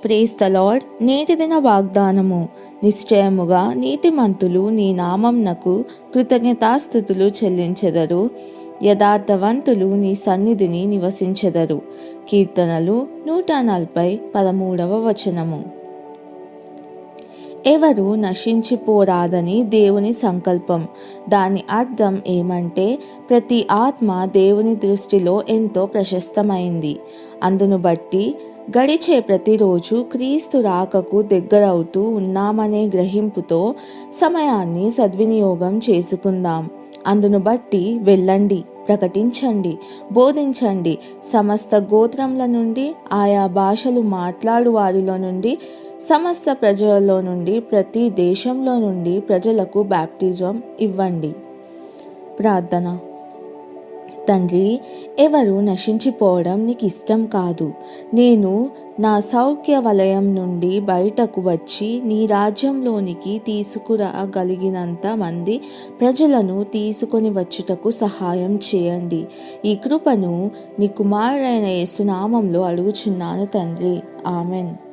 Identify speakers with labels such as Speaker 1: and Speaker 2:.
Speaker 1: Praise the lord. నేటి దిన వాగ్దానము. నిశ్చయముగా నీతిమంతులు నీ నామంనకు కృతజ్ఞతాస్థుతులు చెల్లించెదరు. యథార్థవంతులు నీ సన్నిధిని నివసించెదరు. కీర్తనలు 140:13. ఎవరు నశించిపోరాదని దేవుని సంకల్పం. దాని అర్థం ఏమంటే ప్రతి ఆత్మ దేవుని దృష్టిలో ఎంతో ప్రశస్తమైంది. అందును బట్టి గడిచే ప్రతిరోజు క్రీస్తు రాకకు దగ్గరవుతూ ఉన్నామనే గ్రహింపుతో సమయాన్ని సద్వినియోగం చేసుకుందాం. అందును బట్టి వెళ్ళండి, ప్రకటించండి, బోధించండి. సమస్త గోత్రముల నుండి, ఆయా భాషలు మాట్లాడు వారిలో నుండి, సమస్త ప్రజలలో నుండి, ప్రతి దేశంలో నుండి ప్రజలకు బాప్టిజం ఇవ్వండి. ప్రార్థన. తండ్రి, ఎవరు నశించిపోవడం నీకు ఇష్టం కాదు. నేను నా సౌఖ్య వలయం నుండి బయటకు వచ్చి నీ రాజ్యంలోనికి తీసుకురాగలిగినంత మంది ప్రజలను తీసుకొని వచ్చుటకు సహాయం చేయండి. ఈ కృపను నీ కుమారుడైన యేసు నామంలో అడుగుచున్నాను తండ్రి. ఆమెన్.